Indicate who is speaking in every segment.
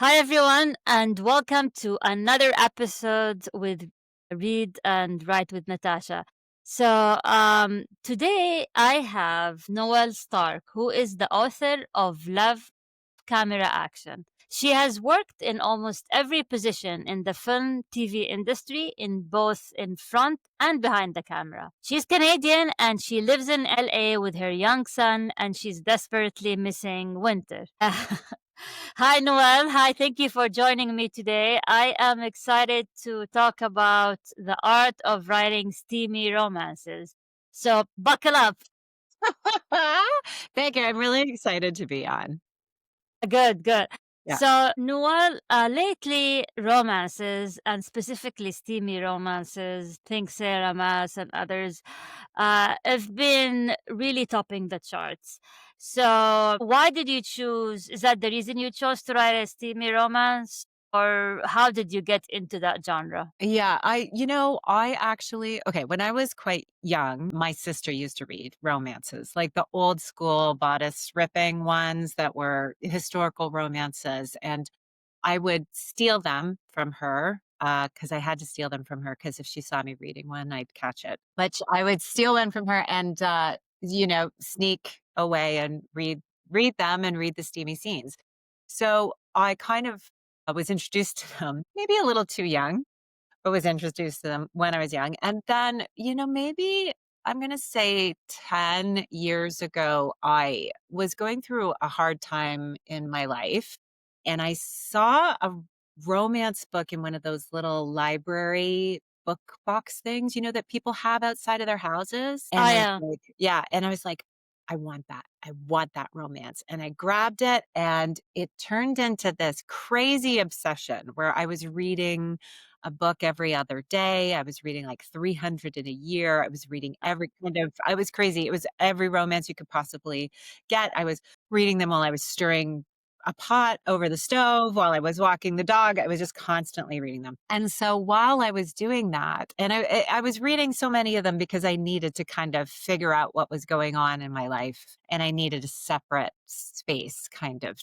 Speaker 1: Hi, everyone, and welcome to another episode with Read and Write with Natasha. Today I have Noelle Stark, who is the author of Love Camera Action. She has worked in almost every position in the film TV industry, in both in front and behind the camera. She's Canadian and she lives in LA with her young son, and she's desperately missing winter. Hi, Noel. Hi, thank you for joining me today. I am excited to talk about the art of writing steamy romances. So, buckle up.
Speaker 2: Thank you. I'm really excited to be on.
Speaker 1: Good, good.
Speaker 2: Yeah.
Speaker 1: Noel, lately romances, and specifically steamy romances, think Sarah Maas and others, have been really topping the charts. So, why did you choose? Is that the reason you chose to write a steamy romance? Or how did you get into that genre?
Speaker 2: Yeah. I actually, okay, when I was quite young, my sister used to read romances, like the old school bodice ripping ones that were historical romances. And I would steal them from her because I had to steal them from her because if she saw me reading one, I'd catch it. But I would steal one from her and, sneak away and read them and read the steamy scenes. So I kind of was introduced to them maybe a little too young, but was introduced to them when I was young. And then, maybe I'm going to say 10 years ago, I was going through a hard time in my life and I saw a romance book in one of those little library book box things, that people have outside of their houses. And
Speaker 1: Oh,
Speaker 2: I was
Speaker 1: yeah.
Speaker 2: like, yeah. And I was like, I want that. I want that romance. And I grabbed it and it turned into this crazy obsession where I was reading a book every other day. I was reading like 300 in a year. I was reading I was crazy. It was every romance you could possibly get. I was reading them while I was stirring a pot over the stove, while I was walking the dog. I was just constantly reading them. And so while I was doing that, and I was reading so many of them because I needed to kind of figure out what was going on in my life. And I needed a separate space kind of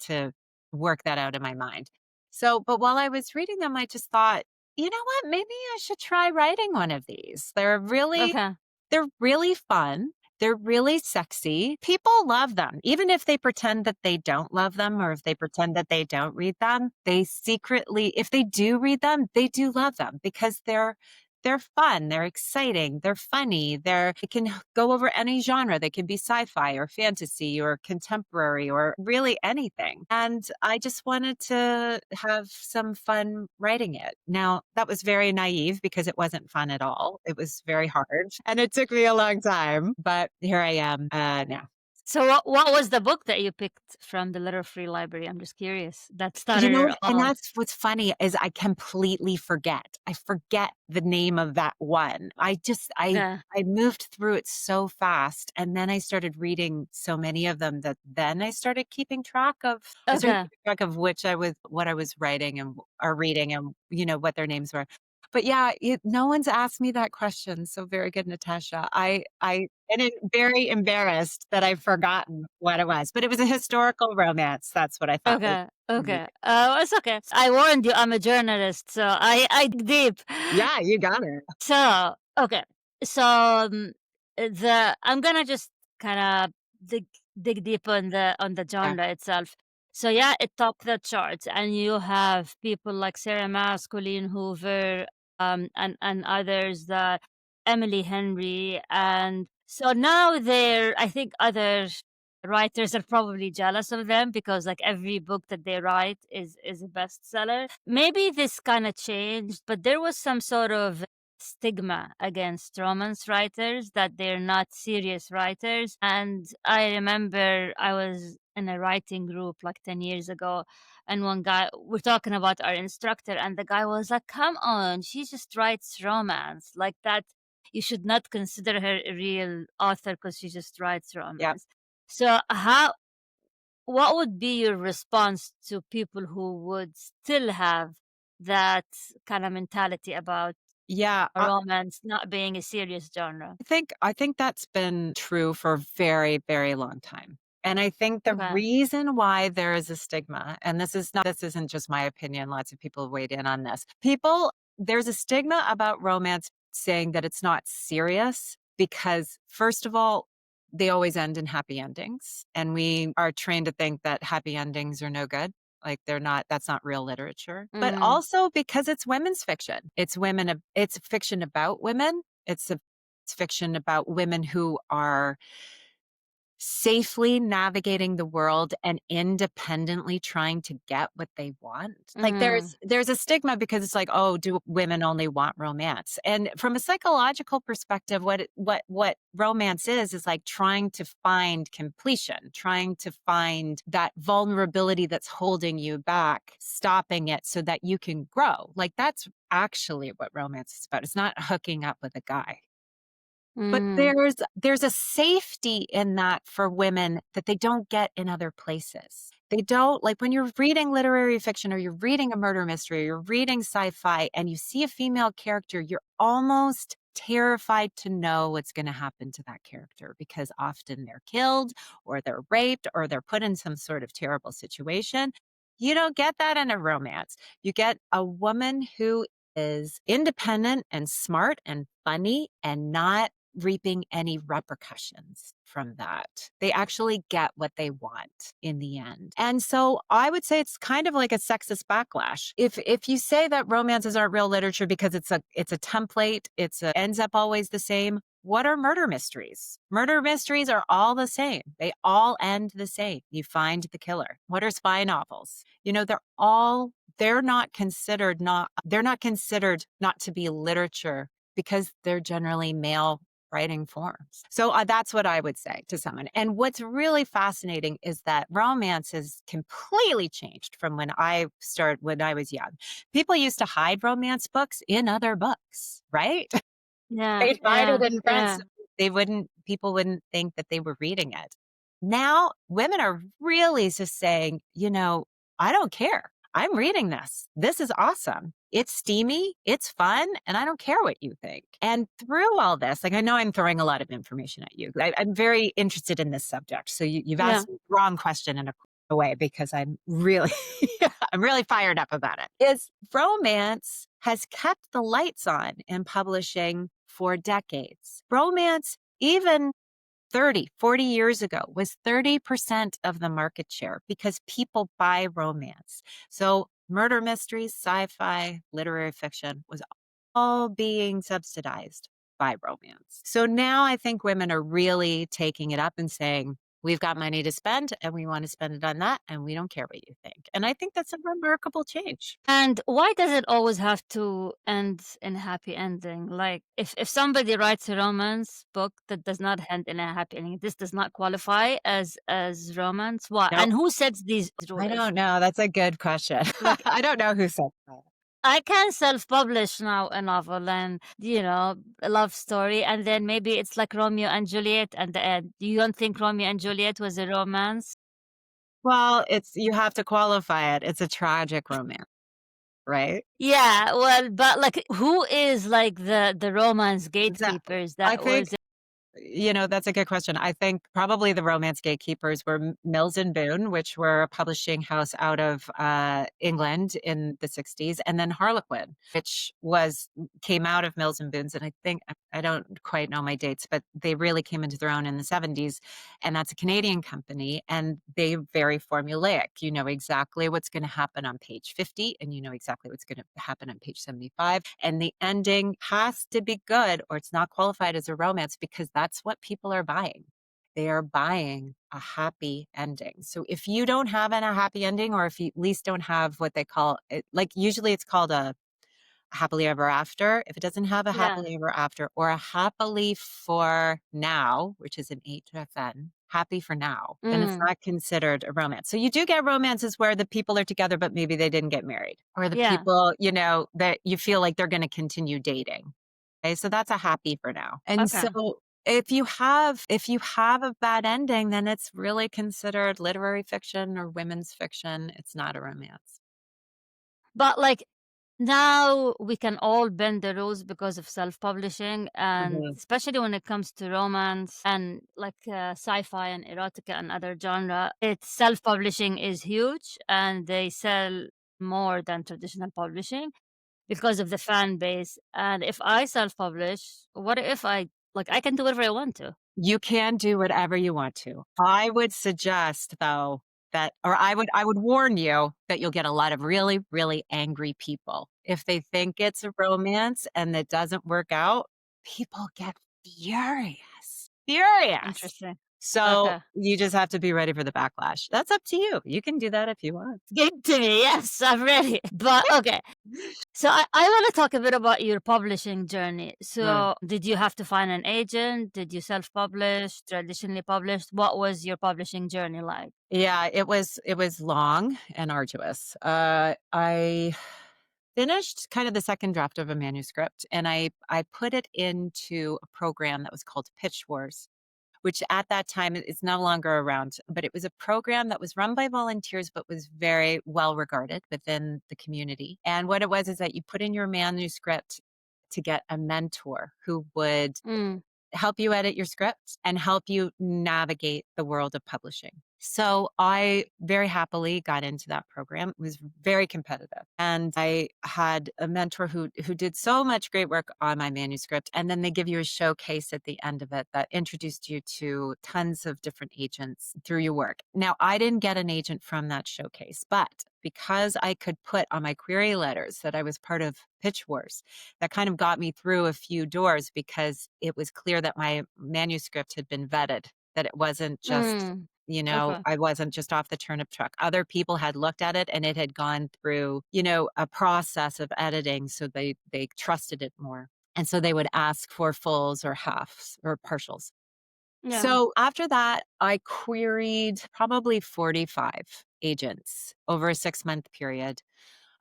Speaker 2: to work that out in my mind. So, but while I was reading them, I just thought, you know what? Maybe I should try writing one of these.
Speaker 1: Okay.
Speaker 2: They're really fun. They're really sexy. People love them. Even if they pretend that they don't love them or if they pretend that they don't read them, they secretly, if they do read them, they do love them because they're fun, they're exciting, they're funny, it can go over any genre. They can be sci-fi or fantasy or contemporary or really anything. And I just wanted to have some fun writing it. Now, that was very naive because it wasn't fun at all. It was very hard and it took me a long time, but here I am now.
Speaker 1: So, what was the book that you picked from the Little Free Library? I'm just curious. That started it
Speaker 2: And
Speaker 1: all.
Speaker 2: that's what's funny is I completely forget. I forget the name of that one.
Speaker 1: Okay.
Speaker 2: I moved through it so fast and then I started reading so many of them that then I started
Speaker 1: Okay.
Speaker 2: keeping track of what I was writing and or reading and what their names were. But yeah, no one's asked me that question. So very good, Natasha. And I'm very embarrassed that I've forgotten what it was, but it was a historical romance. That's what I thought was
Speaker 1: Okay,
Speaker 2: amazing.
Speaker 1: okay. It's okay. I warned you, I'm a journalist, so I dig deep.
Speaker 2: Yeah, you got it.
Speaker 1: So, okay. So, I'm gonna just kinda dig deep on the
Speaker 2: Yeah,
Speaker 1: genre itself. So, yeah, it topped the charts, and you have people like Sarah Maas, Colleen Hoover, and others, that Emily Henry, and so now I think other writers are probably jealous of them because like every book that they write is a bestseller. Maybe this kind of changed, but there was some sort of stigma against romance writers that they're not serious writers. And I remember I was in a writing group like 10 years ago, and one guy, we're talking about our instructor, and the guy was like, come on, she just writes romance like that. You should not consider her a real author because she just writes
Speaker 2: yeah,
Speaker 1: romance. So, what would be your response to people who would still have that kind of mentality about
Speaker 2: yeah.
Speaker 1: a romance not being a serious genre?
Speaker 2: I think that's been true for a very, very long time. And I think the
Speaker 1: Okay.
Speaker 2: reason why there is a stigma, and this isn't just my opinion, lots of people have weighed in on this. There's a stigma about romance saying that it's not serious because, first of all, they always end in happy endings. And we are trained to think that happy endings are no good. Like that's not real literature. But
Speaker 1: Mm-hmm.
Speaker 2: also because it's women's fiction. It's fiction about women. It's fiction about women who are safely navigating the world and independently trying to get what they want. Like
Speaker 1: Mm-hmm.
Speaker 2: there's a stigma because it's like, oh, do women only want romance? And from a psychological perspective, what romance is like trying to find completion, trying to find that vulnerability that's holding you back, stopping it so that you can grow. Like that's actually what romance is about. It's not hooking up with a guy. But
Speaker 1: Mm-hmm.
Speaker 2: there's a safety in that for women that they don't get in other places. They don't like when you're reading literary fiction or you're reading a murder mystery or you're reading sci-fi and you see a female character, you're almost terrified to know what's going to happen to that character because often they're killed or they're raped or they're put in some sort of terrible situation. You don't get that in a romance. You get a woman who is independent and smart and funny and not reaping any repercussions from that. They actually get what they want in the end. And so I would say it's kind of like a sexist backlash. If you say that romances aren't real literature because it's a template, ends up always the same. What are murder mysteries? Murder mysteries are all the same. They all end the same. You find the killer. What are spy novels? They're not considered not to be literature because they're generally male writing forms. So that's what I would say to someone. And what's really fascinating is that romance has completely changed from when I was young. People used to hide romance books in other books, right?
Speaker 1: Yeah.
Speaker 2: They'd hide it
Speaker 1: Yeah.
Speaker 2: in front
Speaker 1: Yeah.
Speaker 2: so people wouldn't think that they were reading it. Now, women are really just saying, I don't care. I'm reading this. This is awesome. It's steamy, it's fun, and I don't care what you think. And through all this, like I know I'm throwing a lot of information at you. I'm very interested in this subject. So you've
Speaker 1: Yeah.
Speaker 2: asked the wrong question in a way because I'm really I'm really fired up about it. Is romance has kept the lights on in publishing for decades. Romance, even 30, 40 years ago, was 30% of the market share because people buy romance. So murder mysteries, sci-fi, literary fiction was all being subsidized by romance. So now I think women are really taking it up and saying, we've got money to spend and we want to spend it on that and we don't care what you think. And I think that's a remarkable change.
Speaker 1: And why does it always have to end in a happy ending? Like, if somebody writes a romance book that does not end in a happy ending, this does not qualify as romance. Why?
Speaker 2: No,
Speaker 1: And who sets these
Speaker 2: I
Speaker 1: rules?
Speaker 2: don't know. That's a good question.
Speaker 1: Like,
Speaker 2: I don't know who said that.
Speaker 1: I can self-publish now a novel and a love story, and then maybe it's like Romeo and Juliet at the end. You don't think Romeo and Juliet was a romance?
Speaker 2: Well, you have to qualify it. It's a tragic romance, right?
Speaker 1: Yeah, well, but like, who is like the romance
Speaker 2: That
Speaker 1: gatekeepers
Speaker 2: I
Speaker 1: that
Speaker 2: think
Speaker 1: was
Speaker 2: That's a good question. I think probably the romance gatekeepers were Mills and Boone, which were a publishing house out of England in the 60s, and then Harlequin, which was came out of Mills and Boone's. And I don't quite know my dates, but they really came into their own in the 70s. And that's a Canadian company, and they're very formulaic. You know exactly what's going to happen on page 50, and you know exactly what's going to happen on page 75. And the ending has to be good, or it's not qualified as a romance because that's what people are buying. They are buying a happy ending. So if you don't have a happy ending, or if you at least don't have what they call it, like usually it's called a happily ever after. If it doesn't have a
Speaker 1: yeah.
Speaker 2: happily ever after or a happily for now, which is an HFN, happy for now, then it's
Speaker 1: Mm,
Speaker 2: not considered a romance. So you do get romances where the people are together, but maybe they didn't get married, or the
Speaker 1: yeah,
Speaker 2: people, that you feel like they're going to continue dating. Okay. So that's a happy for now. And
Speaker 1: okay.
Speaker 2: so if you have a bad ending, then it's really considered literary fiction or women's fiction. It's not a romance.
Speaker 1: But like, Now we can all bend the rules because of self-publishing, and
Speaker 2: Mhm.
Speaker 1: especially when it comes to romance and like sci-fi and erotica and other genre, it's self-publishing is huge and they sell more than traditional publishing because of the fan base. And if I self-publish, what if I can do whatever I want to?
Speaker 2: You can do whatever you want to. I would suggest though that, or I would warn you that you'll get a lot of really, really angry people. If they think it's a romance and it doesn't work out, people get furious. Furious.
Speaker 1: Interesting.
Speaker 2: So
Speaker 1: Okay.
Speaker 2: you just have to be ready for the backlash. That's up to you. You can do that if you want.
Speaker 1: Give it to me. Yes, I'm ready. But okay. So I want to talk a bit about your publishing journey.
Speaker 2: Mm.
Speaker 1: So did you have to find an agent? Did you self-publish, traditionally published? What was your publishing journey like?
Speaker 2: Yeah, it was long and arduous. I finished kind of the second draft of a manuscript and I put it into a program that was called Pitch Wars, which at that time is no longer around, but it was a program that was run by volunteers but was very well regarded within the community. And what it was is that you put in your manuscript to get a mentor who would
Speaker 1: Mm,
Speaker 2: help you edit your scripts and help you navigate the world of publishing. So I very happily got into that program. It was very competitive. And I had a mentor who did so much great work on my manuscript. And then they give you a showcase at the end of it that introduced you to tons of different agents through your work. Now, I didn't get an agent from that showcase, but because I could put on my query letters that I was part of Pitch Wars, that kind of got me through a few doors because it was clear that my manuscript had been vetted, that it wasn't just,
Speaker 1: mm, okay.
Speaker 2: I wasn't just off the turnip truck. Other people had looked at it and it had gone through, a process of editing. So they trusted it more. And so they would ask for fulls or halves or partials.
Speaker 1: Yeah.
Speaker 2: So after that, I queried probably 45 agents over a 6-month period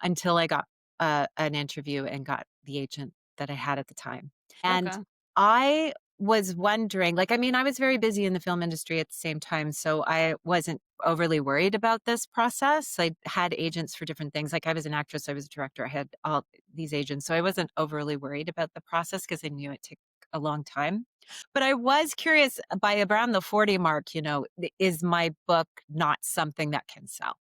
Speaker 2: until I got an interview and got the agent that I had at the time. And
Speaker 1: Okay.
Speaker 2: I was wondering, like, I mean, I was very busy in the film industry at the same time, so I wasn't overly worried about this process. I had agents for different things. Like, I was an actress, I was a director, I had all these agents. So I wasn't overly worried about the process because I knew it took a long time. But I was curious by around the 40 mark, is my book not something that can sell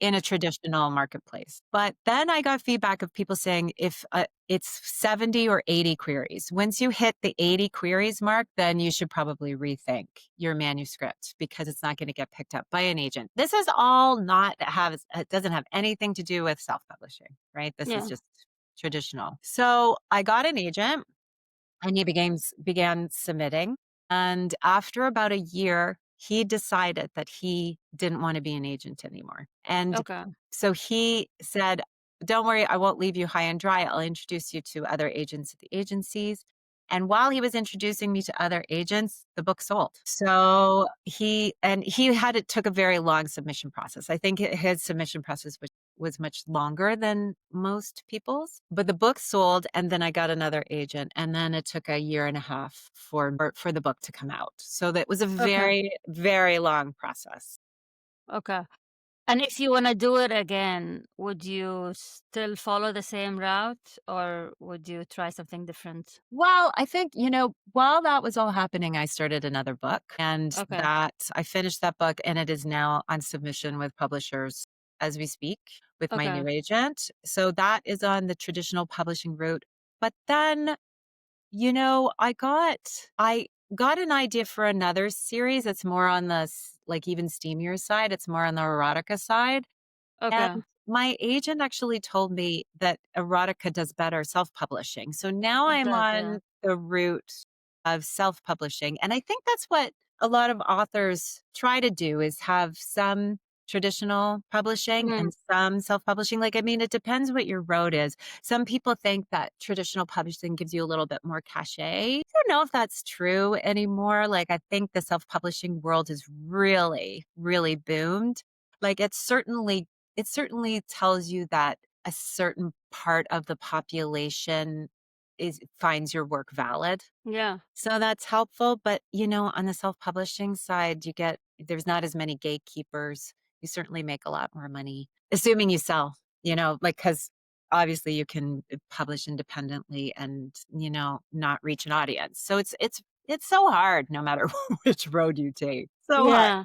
Speaker 2: in a traditional marketplace? But then I got feedback of people saying if it's 70 or 80 queries. Once you hit the 80 queries mark, then you should probably rethink your manuscript because it's not going to get picked up by an agent. This is all not have it doesn't have anything to do with self-publishing, right? This is
Speaker 1: Yeah.
Speaker 2: just traditional. So I got an agent and he began submitting. And after about a year, he decided that he didn't want to be an agent anymore. And
Speaker 1: Okay.
Speaker 2: so he said, "Don't worry, I won't leave you high and dry. I'll introduce you to other agents at the agencies." And while he was introducing me to other agents, the book sold. So he had it took a very long submission process. I think his submission process was much longer than most people's, but the book sold and then I got another agent and then it took a year and a half for the book to come out. So that was a
Speaker 1: Okay.
Speaker 2: very, very long process.
Speaker 1: Okay. And if you want to do it again, would you still follow the same route or would you try something different?
Speaker 2: Well, I think, while that was all happening, I started another book and
Speaker 1: Okay.
Speaker 2: that I finished that book and it is now on submission with publishers as we speak with my
Speaker 1: Okay.
Speaker 2: new agent. So that is on the traditional publishing route. But then I got an idea for another series that's more on the like even steamier side. It's more on the erotica side. And
Speaker 1: Okay.
Speaker 2: my agent actually told me that erotica does better self-publishing. So now
Speaker 1: It
Speaker 2: I'm
Speaker 1: does, yeah.
Speaker 2: on the route of self-publishing. And I think that's what a lot of authors try to do is have some traditional publishing
Speaker 1: Mm,
Speaker 2: and some self-publishing. Like, I mean, it depends what your road is. Some people think that traditional publishing gives you a little bit more cachet. I don't know if that's true anymore. Like, I think the self-publishing world has really, really boomed. Like, it certainly tells you that a certain part of the population finds your work valid.
Speaker 1: yeah.
Speaker 2: So that's helpful. But, on the self-publishing side, there's not as many gatekeepers. You certainly make a lot more money, assuming you sell, like, because obviously you can publish independently and, not reach an audience. So it's so hard no matter which road you take. So hard.
Speaker 1: Yeah.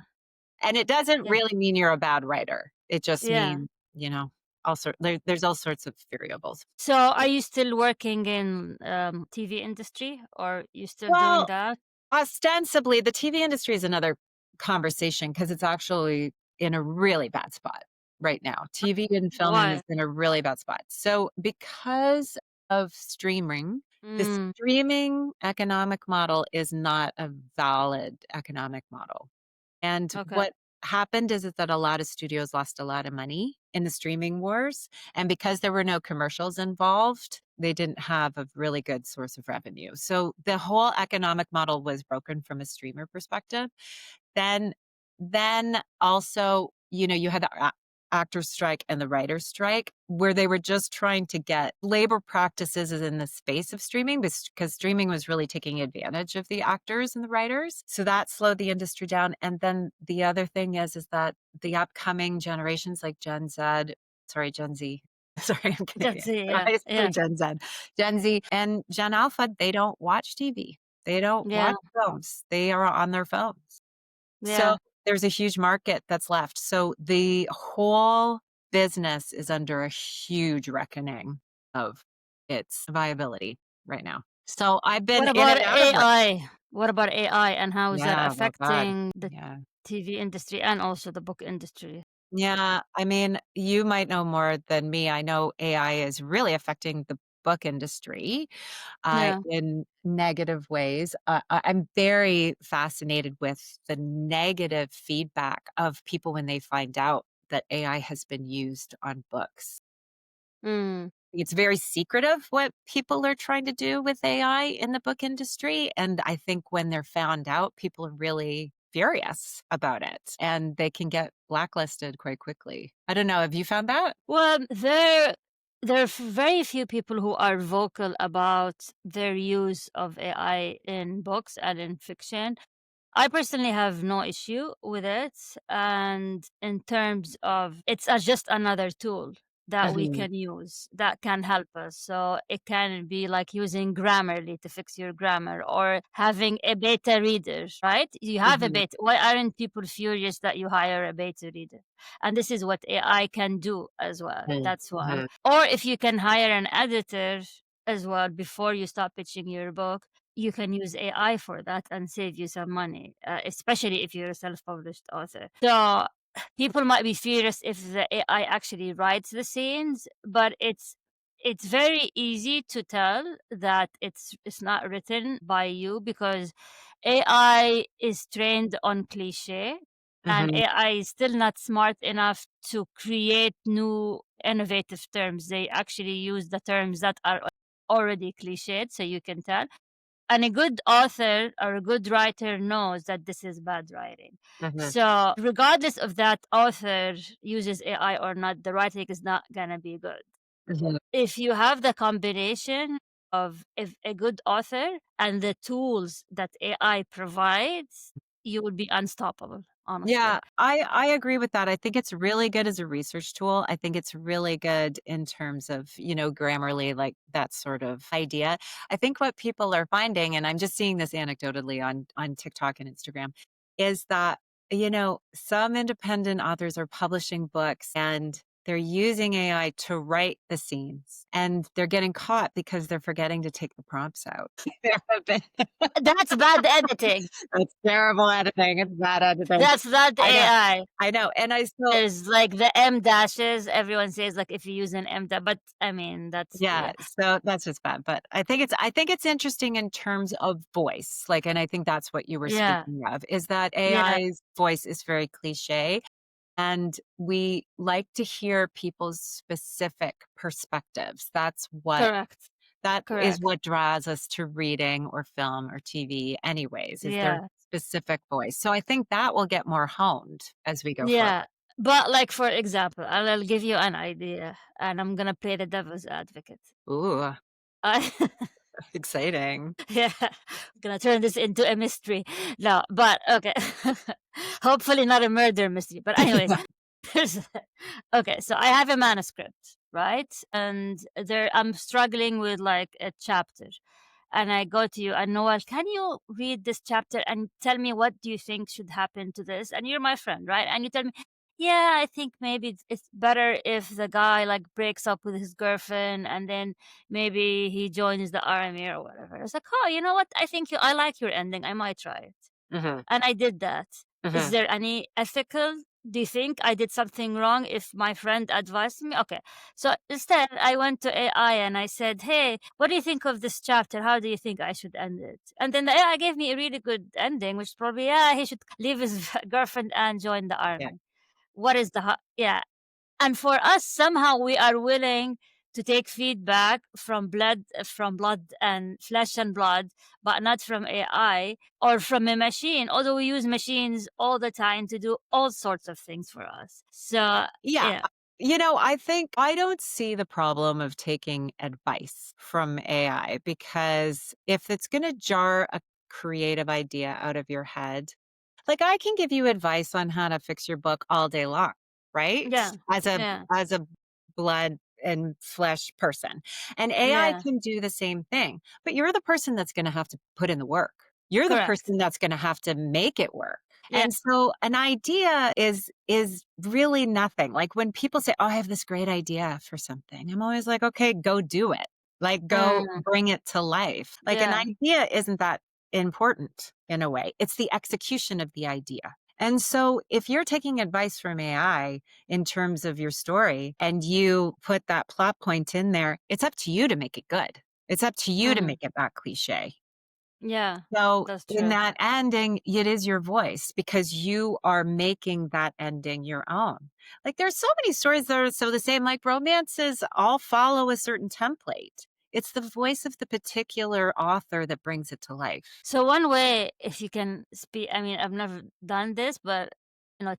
Speaker 2: And it doesn't
Speaker 1: Yeah.
Speaker 2: really mean you're a bad writer. It just
Speaker 1: Yeah.
Speaker 2: means, there's all sorts of variables.
Speaker 1: So are you still working in TV industry, or you still doing
Speaker 2: Well,
Speaker 1: that?
Speaker 2: ostensibly, the TV industry is another conversation because it's actually in a really bad spot right now. TV and filming is
Speaker 1: Why?
Speaker 2: in a really bad spot. So, because of streaming, the
Speaker 1: Mm,
Speaker 2: streaming economic model is not a valid economic model. And
Speaker 1: okay.
Speaker 2: what happened is that a lot of studios lost a lot of money in the streaming wars. And because there were no commercials involved, they didn't have a really good source of revenue. So the whole economic model was broken from a streamer perspective. Then also, you had the actors strike and the writers strike where they were just trying to get labor practices in the space of streaming because streaming was really taking advantage of the actors and the writers. So that slowed the industry down. And then the other thing is that the upcoming generations like Gen Z. Sorry, I'm
Speaker 1: That's
Speaker 2: Canadian.
Speaker 1: it.
Speaker 2: But
Speaker 1: Yeah.
Speaker 2: I say
Speaker 1: Yeah.
Speaker 2: Gen Z and Gen Alpha, they don't watch TV. They don't
Speaker 1: Yeah.
Speaker 2: watch films. They are on their phones. So
Speaker 1: Yeah.
Speaker 2: there's a huge market that's left. So the whole business is under a huge reckoning of its viability right now. So I've been
Speaker 1: What
Speaker 2: in
Speaker 1: about
Speaker 2: and out of work.
Speaker 1: AI? What about AI, and how is that
Speaker 2: Yeah, well, God.
Speaker 1: affecting the
Speaker 2: Yeah.
Speaker 1: TV industry and also the book industry?
Speaker 2: Yeah. I mean, you might know more than me. I know AI is really affecting the book industry
Speaker 1: Yeah.
Speaker 2: in negative ways. I'm very fascinated with the negative feedback of people when they find out that AI has been used on books.
Speaker 1: Mm.
Speaker 2: It's very secretive what people are trying to do with AI in the book industry. And I think when they're found out, people are really furious about it and they can get blacklisted quite quickly. I don't know. Have you found that?
Speaker 1: Well, there are very few people who are vocal about their use of AI in books and in fiction. I personally have no issue with it. And in terms of just another tool that we
Speaker 2: Mhm,
Speaker 1: can use that can help us. So it can be like using Grammarly to fix your grammar, or having a beta reader, right? You have a
Speaker 2: mhm,
Speaker 1: beta. Why aren't people furious that you hire a beta reader? And this is what AI can do as well.
Speaker 2: mhm,
Speaker 1: That's one.
Speaker 2: mhm,
Speaker 1: Or if you can hire an editor as well before you start pitching your book, you can use AI for that and save you some money, especially if you're a self-published author. So people might be furious if the AI actually writes the scenes, but it's very easy to tell that it's not written by you, because AI is trained on cliche, and
Speaker 2: mhm,
Speaker 1: AI is still not smart enough to create new innovative terms. They actually use the terms that are already cliched, so you can tell. And a good author or a good writer knows that this is bad writing.
Speaker 2: mhm,
Speaker 1: So, regardless of that author uses AI or not, the writing is not going to be good.
Speaker 2: mhm.
Speaker 1: If you have the combination of if a good author and the tools that AI provides, you will be unstoppable, honestly.
Speaker 2: Yeah, I agree with that. I think it's really good as a research tool. I think it's really good in terms of, Grammarly, like that sort of idea. I think what people are finding, and I'm just seeing this anecdotally on TikTok and Instagram, is that, some independent authors are publishing books and they're using AI to write the scenes and they're getting caught because they're forgetting to take the prompts out. There have been
Speaker 1: That's bad editing.
Speaker 2: It's terrible editing. It's bad editing.
Speaker 1: That's not
Speaker 2: I know.
Speaker 1: AI.
Speaker 2: I know, and I still
Speaker 1: There's like the M dashes. Everyone says like if you use an M dash, but I mean that's
Speaker 2: yeah,
Speaker 1: yeah,
Speaker 2: so that's just bad, but I think it's interesting in terms of voice, like, and I think that's what you were
Speaker 1: yeah,
Speaker 2: speaking of, is that
Speaker 1: yeah.
Speaker 2: AI's voice is very cliché, and we like to hear people's specific perspectives.
Speaker 1: Correct,
Speaker 2: That is
Speaker 1: correct.
Speaker 2: what draws us to reading or film or TV anyways, is their
Speaker 1: Yeah,
Speaker 2: specific voice. So I think that will get more honed as we go forward.
Speaker 1: yeah. But like for example, I'll give you an idea, and I'm gonna play the devil's advocate.
Speaker 2: Ooh,
Speaker 1: I
Speaker 2: exciting.
Speaker 1: yeah, I'm gonna turn this into a mystery. No, but okay. Hopefully not a murder mystery. But anyways, okay. So I have a manuscript. right? And there I'm struggling with like a chapter. And I go to you and Noel, can you read this chapter and tell me what do you think should happen to this? And you're my friend, right? And you tell me, yeah, I think maybe it's better if the guy like breaks up with his girlfriend and then maybe he joins the army or whatever. It's like, oh, you know what? I like your ending. I might try it.
Speaker 2: Hmm.
Speaker 1: And I did that. Is
Speaker 2: Hmm.
Speaker 1: there any ethical? Do you think I did something wrong if my friend advised me? Okay. So instead, I went to AI and I said, hey, what do you think of this chapter? How do you think I should end it? And then the AI gave me a really good ending, which probably, yeah, he should leave his girlfriend and join the
Speaker 2: Yeah.
Speaker 1: army. What is yeah. And for us, somehow we are willing to take feedback from blood and flesh and blood, but not from AI or from a machine, although we use machines all the time to do all sorts of things for us. So,
Speaker 2: Yeah.
Speaker 1: yeah,
Speaker 2: I think I don't see the problem of taking advice from AI because if it's going to jar a creative idea out of your head, like I can give you advice on how to fix your book all day long, right?
Speaker 1: yeah,
Speaker 2: As a
Speaker 1: yeah,
Speaker 2: as a blood and flesh person. And AI
Speaker 1: yeah,
Speaker 2: can do the same thing, but you're the person that's going to have to put in the work. You're the
Speaker 1: correct.
Speaker 2: person that's going to have to make it work.
Speaker 1: Yeah,
Speaker 2: And so an idea is really nothing. Like when people say, "Oh, I have this great idea for something." I'm always like, "Okay, go do it. Like go
Speaker 1: mm,
Speaker 2: bring it to life." Like an
Speaker 1: yeah.
Speaker 2: idea isn't that important in a way. It's the execution of the idea. And so if you're taking advice from AI in terms of your story and you put that plot point in there, it's up to you to make it good. It's up to you to
Speaker 1: Mm,
Speaker 2: make it not cliche.
Speaker 1: yeah,
Speaker 2: So
Speaker 1: that's
Speaker 2: in
Speaker 1: true.
Speaker 2: that ending, it is your voice because you are making that ending your own. Like there's so many stories that are so the same, like romances all follow a certain template. It's the voice of the particular author that brings it to life.
Speaker 1: So one way, if you can speak, I mean, I've never done this, but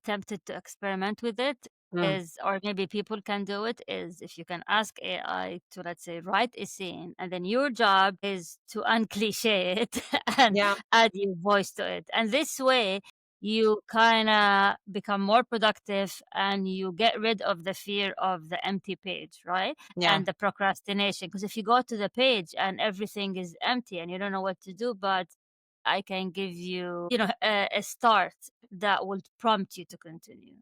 Speaker 1: tempted to experiment with it
Speaker 2: Mm,
Speaker 1: is, or maybe people can do it, is if you can ask AI to, let's say, write a scene, and then your job is to uncliche it and
Speaker 2: yeah,
Speaker 1: add your voice to it. And this way, you kind of become more productive and you get rid of the fear of the empty page, right?
Speaker 2: yeah.
Speaker 1: And the procrastination. Because if you go to the page and everything is empty and you don't know what to do, but I can give you, a start that will prompt you to continue.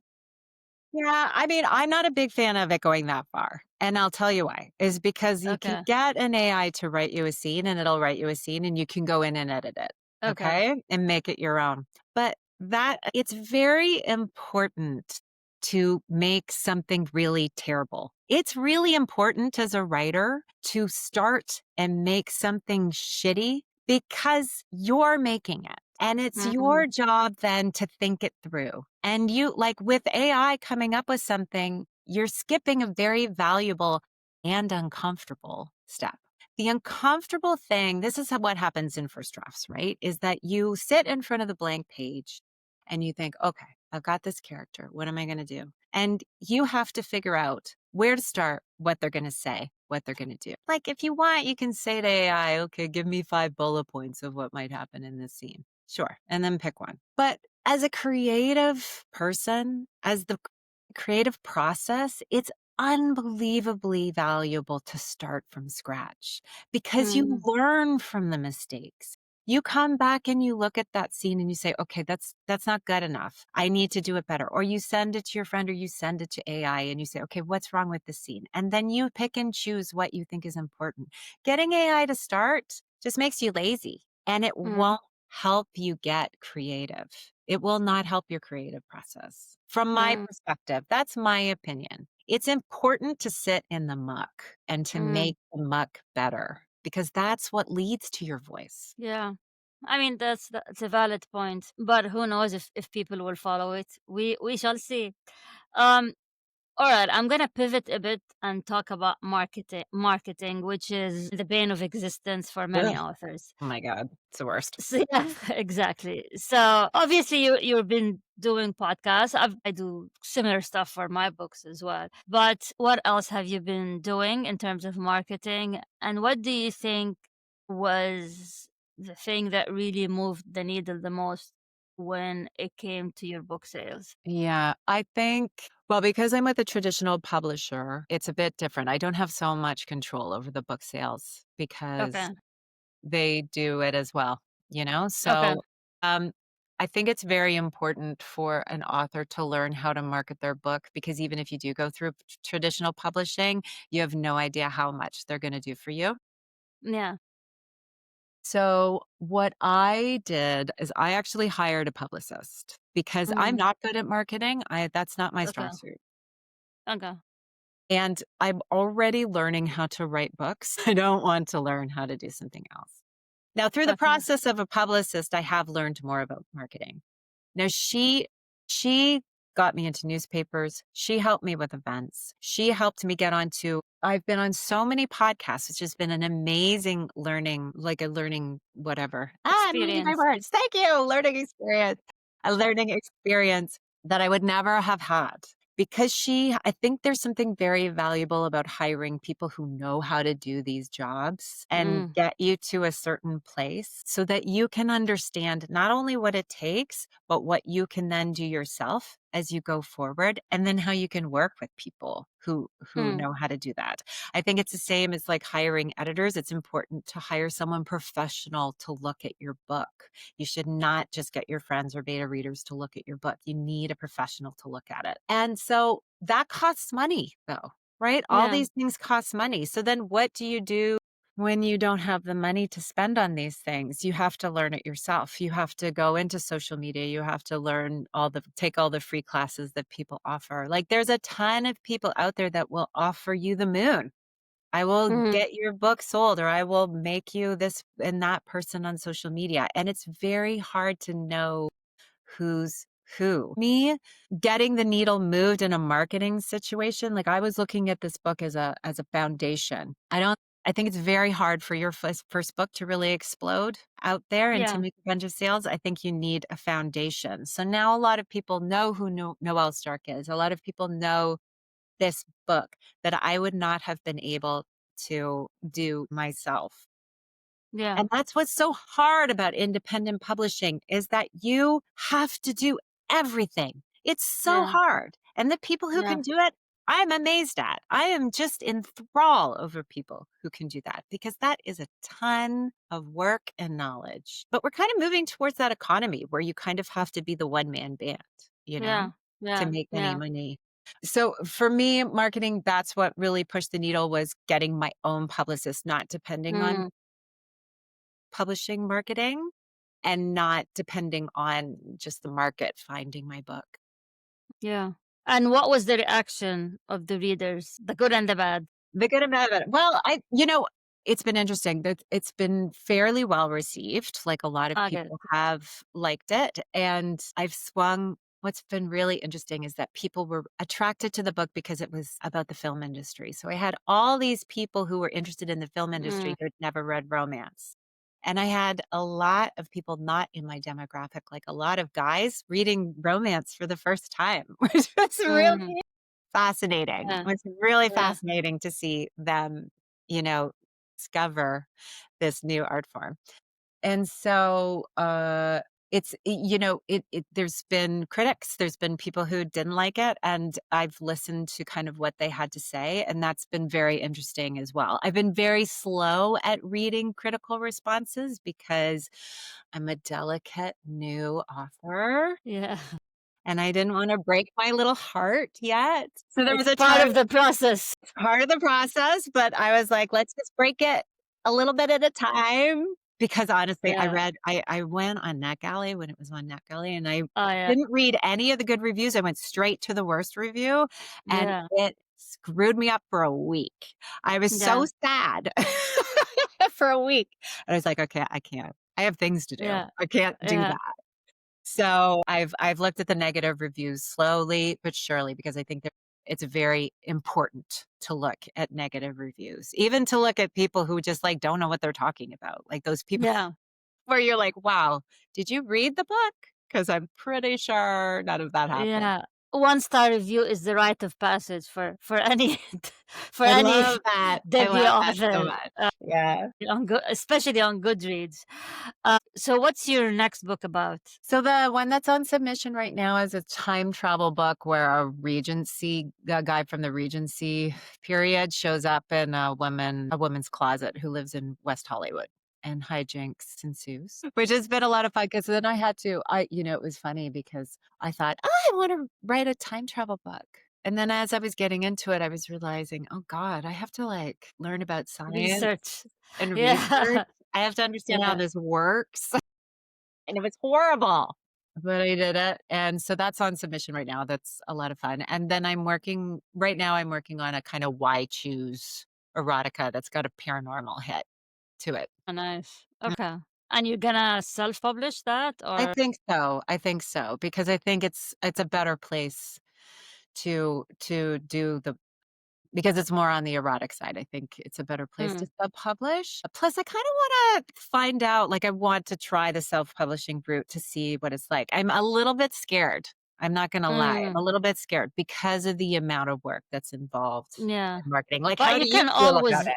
Speaker 2: Yeah, I mean, I'm not a big fan of it going that far. And I'll tell you why. Is because you can
Speaker 1: Okay.
Speaker 2: get an AI to write you a scene and it'll write you a scene and you can go in and edit it.
Speaker 1: Okay.
Speaker 2: Okay. And make it your own. But that it's very important to make something really terrible. It's really important as a writer to start and make something shitty because you're making it. And it's
Speaker 1: Mm,
Speaker 2: your job then to think it through. And you, like with AI coming up with something, you're skipping a very valuable and uncomfortable step. The uncomfortable thing, this is what happens in first drafts, right? Is that you sit in front of the blank page and you think, okay, I've got this character. What am I going to do? And you have to figure out where to start, what they're going to say, what they're going to do. Like if you want, you can say to AI, okay, give me 5 bullet points of what might happen in this scene. Sure. And then pick one. But as a creative person, as the creative process, it's unbelievably valuable to start from scratch because you
Speaker 1: mm,
Speaker 2: learn from the mistakes. You come back and you look at that scene and you say, okay, that's not good enough. I need to do it better. Or you send it to your friend or you send it to AI and you say, okay, what's wrong with this scene? And then you pick and choose what you think is important. Getting AI to start just makes you lazy and it
Speaker 1: mm,
Speaker 2: won't help you get creative. It will not help your creative process. From my
Speaker 1: mm,
Speaker 2: perspective, that's my opinion. It's important to sit in the muck and to
Speaker 1: mm.
Speaker 2: make the muck better because that's what leads to your voice.
Speaker 1: Yeah. I mean, that's a valid point, but who knows if people will follow it? We shall see. Um, All right, I'm gonna pivot a bit and talk about marketing, which is the bane of existence for many
Speaker 2: Ugh.
Speaker 1: authors.
Speaker 2: Oh my God, it's the worst.
Speaker 1: So, yeah, exactly. So obviously you've been doing podcasts. I do similar stuff for my books as well. But what else have you been doing in terms of marketing? And what do you think was the thing that really moved the needle the most? when it came to your book sales?
Speaker 2: Yeah, I think, well, because I'm with a traditional publisher, it's a bit different. I don't have so much control over the book sales because
Speaker 1: Okay.
Speaker 2: they do it as well, you know?
Speaker 1: Okay.
Speaker 2: So, um, I think it's very important for an author to learn how to market their book because even if you do go through traditional publishing, you have no idea how much they're going to do for you.
Speaker 1: Yeah.
Speaker 2: So, what I did is I actually hired a publicist because I'm
Speaker 1: Mhm.
Speaker 2: not good at marketing. That's not my
Speaker 1: Okay.
Speaker 2: strong suit.
Speaker 1: Okay.
Speaker 2: And I'm already learning how to write books. I don't want to learn how to do something else. Now, through the
Speaker 1: Okay.
Speaker 2: process of a publicist, I have learned more about marketing. Now, she got me into newspapers. She helped me with events. She helped me get onto I've been on so many podcasts. It's just been an amazing learning, like a learning whatever. I'm losing my
Speaker 1: Experience.
Speaker 2: words. Thank you. Learning experience. A learning experience that I would never have had. Because I think there's something very valuable about hiring people who know how to do these jobs and
Speaker 1: Mm.
Speaker 2: get you to a certain place so that you can understand not only what it takes, but what you can then do yourself as you go forward, and then how you can work with people who
Speaker 1: Mm.
Speaker 2: know how to do that. I think it's the same as like hiring editors. It's important to hire someone professional to look at your book. You should not just get your friends or beta readers to look at your book. You need a professional to look at it. And so that costs money, though, right? All
Speaker 1: Yeah.
Speaker 2: these things cost money. So then what do you do when you don't have the money to spend on these things? You have to learn it yourself. You have to go into social media. You have to take all the free classes that people offer. Like there's a ton of people out there that will offer you the moon. I will
Speaker 1: Mhm.
Speaker 2: get your book sold, or I will make you this and that person on social media. And it's very hard to know who's who. Me getting the needle moved in a marketing situation, like I was looking at this book as a foundation. I think it's very hard for your first book to really explode out there and to
Speaker 1: Yeah.
Speaker 2: make a bunch of sales. I think you need a foundation. So now a lot of people know who Noelle Stark is. A lot of people know this book that I would not have been able to do myself.
Speaker 1: Yeah.
Speaker 2: And that's what's so hard about independent publishing is that you have to do everything. It's so
Speaker 1: Yeah.
Speaker 2: hard. And the people who
Speaker 1: Yeah.
Speaker 2: can do it, I'm amazed at. I am just in thrall over people who can do that because that is a ton of work and knowledge. But we're kind of moving towards that economy where you kind of have to be the one man band, you know,
Speaker 1: Yeah.
Speaker 2: to
Speaker 1: Yeah.
Speaker 2: make any
Speaker 1: Yeah.
Speaker 2: money. So for me, marketing, that's what really pushed the needle was getting my own publicist, not depending on
Speaker 1: Mm.
Speaker 2: publishing marketing and not depending on just the market finding my book.
Speaker 1: Yeah. And what was the reaction of the readers, the good and the bad?
Speaker 2: The good and bad about it. Well, it's been interesting that it's been fairly well received. Like a lot of
Speaker 1: Okay.
Speaker 2: people have liked it. And what's been really interesting is that people were attracted to the book because it was about the film industry. So I had all these people who were interested in the film
Speaker 1: Mm.
Speaker 2: industry who'd never read romance. And I had a lot of people not in my demographic, like a lot of guys reading romance for the first time, which was really
Speaker 1: Mhm.
Speaker 2: fascinating.
Speaker 1: Yeah.
Speaker 2: It's really
Speaker 1: Yeah.
Speaker 2: fascinating to see them, you know, discover this new art form. And so, there's been critics, there's been people who didn't like it, and I've listened to kind of what they had to say, and that's been very interesting as well. I've been very slow at reading critical responses because I'm a delicate new author
Speaker 1: Yeah.
Speaker 2: and I didn't want to break my little heart yet. So there was
Speaker 1: It's
Speaker 2: a
Speaker 1: part
Speaker 2: time
Speaker 1: of the process.
Speaker 2: part of the process, but I was like, let's just break it a little bit at a time. Because honestly,
Speaker 1: Yeah.
Speaker 2: I went on NetGalley when it was on NetGalley and I
Speaker 1: Oh, yeah.
Speaker 2: didn't read any of the good reviews. I went straight to the worst review and
Speaker 1: Yeah.
Speaker 2: it screwed me up for a week. I was so
Speaker 1: Yeah.
Speaker 2: sad for a week. And I was like, okay, I can't. I have things to do.
Speaker 1: Yeah.
Speaker 2: I can't do
Speaker 1: Yeah.
Speaker 2: that. So I've looked at the negative reviews slowly but surely because I think that it's very important to look at negative reviews, even to look at people who just like don't know what they're talking about. Like those people
Speaker 1: Yeah.
Speaker 2: where you're like, wow, did you read the book? Because I'm pretty sure none of that happened.
Speaker 1: Yeah. 1-star review is the rite of passage for any for
Speaker 2: I
Speaker 1: any
Speaker 2: love that. I
Speaker 1: debut
Speaker 2: love that so
Speaker 1: author,
Speaker 2: much. Yeah.
Speaker 1: especially on Goodreads. So what's your next book about?
Speaker 2: So the one that's on submission right now is a time travel book where a guy from the Regency period shows up in a woman's closet who lives in West Hollywood and hijinks ensues, which has been a lot of fun because then it was funny because I thought, oh, I want to write a time travel book. And then as I was getting into it, I was realizing, oh God, I have to like learn about science
Speaker 1: Research.
Speaker 2: and research.
Speaker 1: Yeah.
Speaker 2: I have to understand how
Speaker 1: Yeah.
Speaker 2: this works. And it was horrible, but I did it, and so that's on submission right now, that's a lot of fun, and then I'm working on a kinda why choose erotica that's got a paranormal hit to it.
Speaker 1: Oh, nice.
Speaker 2: Mm,
Speaker 1: Okay. And you're gonna self-publish that or
Speaker 2: I think so, because I think it's a better place to do the because it's more on the erotic side, I think it's a better place to
Speaker 1: mm,
Speaker 2: self-publish. Plus, I kinda wanna find out like, I want to try the self-publishing route to see what it's like. I'm a little bit scared, I'm not gonna lie. I'm
Speaker 1: mm,
Speaker 2: a little bit scared because of the amount of work that's involved
Speaker 1: yeah.
Speaker 2: in marketing. Like,
Speaker 1: But
Speaker 2: how
Speaker 1: you
Speaker 2: do you
Speaker 1: can
Speaker 2: feel about
Speaker 1: always
Speaker 2: it?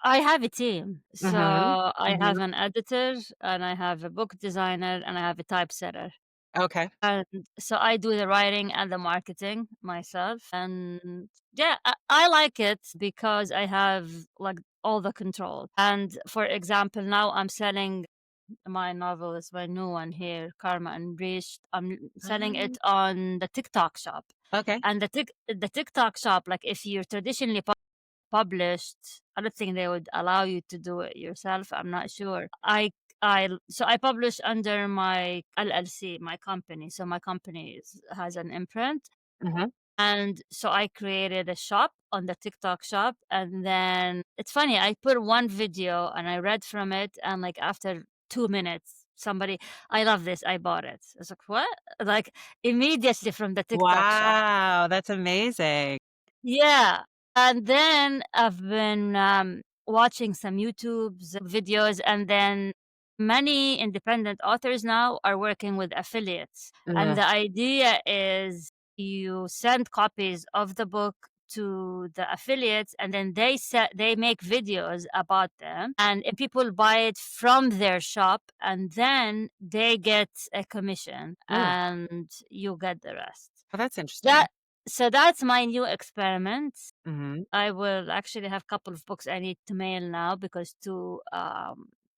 Speaker 1: I have a team. So
Speaker 2: Mhm.
Speaker 1: I have
Speaker 2: Mhm.
Speaker 1: an editor and I have a book designer and I have a typesetter.
Speaker 2: Okay.
Speaker 1: And so I do the writing and the marketing myself. And yeah, I like it because I have like all the control. And for example, now I'm selling my novel is my new one here, Karma and Breach. I'm selling it
Speaker 2: Um,
Speaker 1: on the TikTok shop.
Speaker 2: okay.
Speaker 1: And the TikTok shop, like if you're traditionally published, I don't think they would allow you to do it yourself. I'm not sure. I publish under my LLC, my company. So my company has an imprint,
Speaker 2: Mhm.
Speaker 1: and so I created a shop on the TikTok shop, and then it's funny. I put one video and I read from it, and like after 2 minutes, somebody, I love this. I bought it. I was like, what? Like immediately from the TikTok shop.
Speaker 2: Wow, that's amazing.
Speaker 1: Yeah. And then I've been watching some YouTube's videos, and then many independent authors now are working with affiliates. And
Speaker 2: Mhm.
Speaker 1: the idea is you send copies of the book to the affiliates and then they make videos about them, and if people buy it from their shop, and then they get a commission
Speaker 2: Mm.
Speaker 1: and you get the rest.
Speaker 2: Well, that's interesting.
Speaker 1: That so that's my new experiment.
Speaker 2: Mhm.
Speaker 1: I will actually have a couple of books I need to mail now because two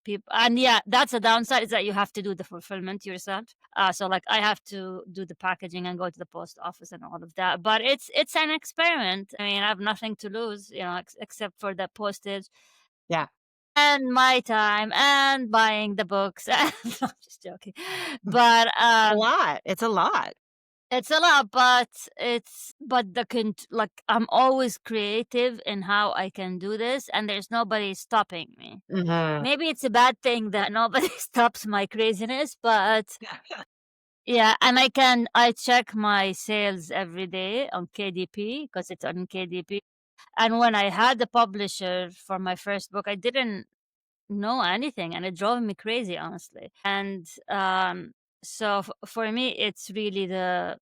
Speaker 1: people, and yeah, that's a downside is that you have to do the fulfillment yourself. So like I have to do the packaging and go to the post office and all of that. But it's an experiment. I mean, I have nothing to lose, except for the postage
Speaker 2: Yeah.
Speaker 1: and my time and buying the books. I'm just joking, but
Speaker 2: A lot. It's a lot.
Speaker 1: it's a lot, but like I'm always creative in how I can do this, and there's nobody stopping me.
Speaker 2: Mhm.
Speaker 1: Maybe it's a bad thing that nobody stops my craziness, but yeah, and I check my sales every day on KDP because it's on KDP. And when I had the publisher for my first book, I didn't know anything, and it drove me crazy, honestly. And so for me, it's really the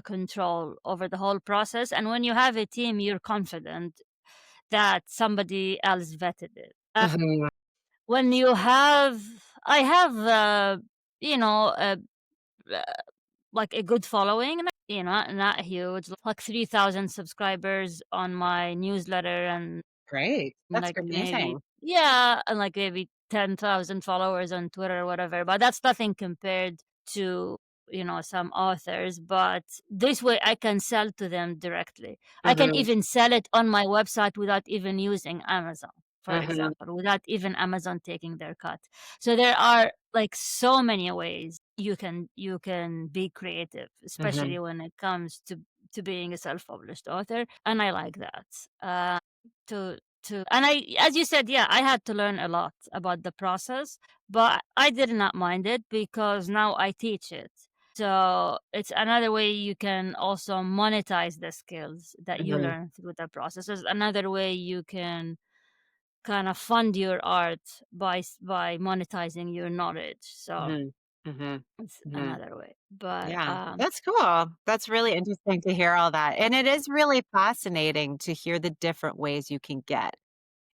Speaker 1: control over the whole process. And when you have a team, you're confident that somebody else vetted it.
Speaker 2: Mhm.
Speaker 1: When you have, I have, you know, uh, uh, like a good following, not huge, like 3,000 subscribers on my newsletter, and
Speaker 2: Great. That's
Speaker 1: like maybe
Speaker 2: amazing.
Speaker 1: yeah, and like maybe 10,000 followers on Twitter or whatever, but that's nothing compared to, some authors. But this way I can sell to them directly. I can
Speaker 2: Mhm.
Speaker 1: even sell it on my website without even using Amazon, for
Speaker 2: Mhm.
Speaker 1: example, without even Amazon taking their cut. So there are like so many ways you can be creative,
Speaker 2: Mhm.
Speaker 1: especially when it comes to being a self-published author, and I like that. To and I as you said, yeah, I had to learn a lot about the process, but I did not mind it because now I teach it. So it's another way you can also monetize the skills that you
Speaker 2: Mhm.
Speaker 1: learn through the process. It's another way you can kind of fund your art by monetizing your knowledge. So
Speaker 2: Mhm. Mhm.
Speaker 1: It's
Speaker 2: Mhm.
Speaker 1: another way. But
Speaker 2: Yeah, that's cool. That's really interesting to hear all that, and it is really fascinating to hear the different ways you can get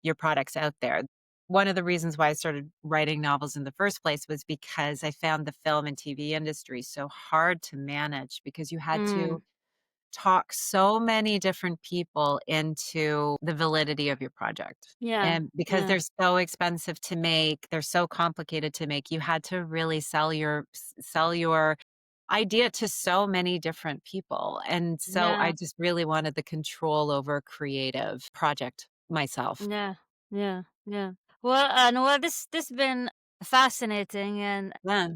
Speaker 2: your products out there. One of the reasons why I started writing novels in the first place was because I found the film and TV industry so hard to manage because you had to
Speaker 1: mm,
Speaker 2: talk so many different people into the validity of your project.
Speaker 1: yeah,
Speaker 2: And because
Speaker 1: yeah,
Speaker 2: they're so expensive to make, they're so complicated to make, you had to really sell your idea to so many different people. And so I
Speaker 1: yeah,
Speaker 2: just really wanted the control over a creative project myself.
Speaker 1: yeah, yeah, yeah. Well, Noel, this been fascinating, and
Speaker 2: Yeah.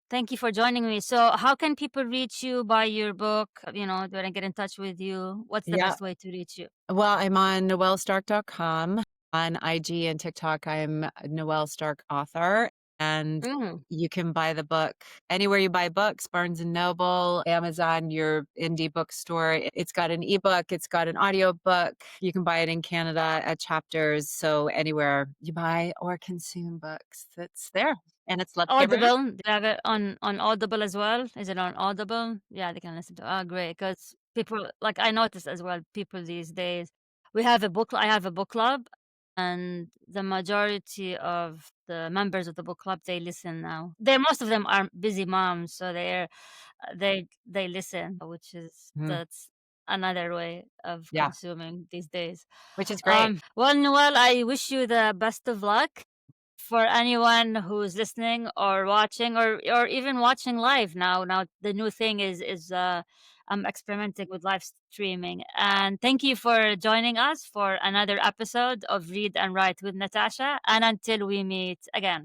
Speaker 1: thank you for joining me. So, how can people reach you, buy your book? Do I get in touch with you? What's the
Speaker 2: Yeah.
Speaker 1: best way to reach you?
Speaker 2: Well, I'm on noellestark.com. On IG and TikTok, I'm Noelle Stark author, and
Speaker 1: Mm.
Speaker 2: you can buy the book anywhere you buy books, Barnes& and Noble, Amazon, your indie bookstore. It's got an ebook, it's got an audiobook. You can buy it in Canada at Chapters, so anywhere you buy or consume books, it's there, and it's Let's Get Rid.
Speaker 1: Audible, do you have it on Audible as well? Is it on Audible? Yeah, they can listen to. Oh, great! Because people like I noticed as well. People these days, we have a book. I have a book club, and the majority of the members of the book club they listen now. They most of them are busy moms, so they listen, which is
Speaker 2: Mhm.
Speaker 1: that's another way of
Speaker 2: Yeah,
Speaker 1: consuming these days.
Speaker 2: which is great.
Speaker 1: Well, Noel, I wish you the best of luck for anyone who's listening or watching or even watching live now. Now the new thing is I'm experimenting with live streaming. And thank you for joining us for another episode of Read and Write with Natasha. And until we meet again.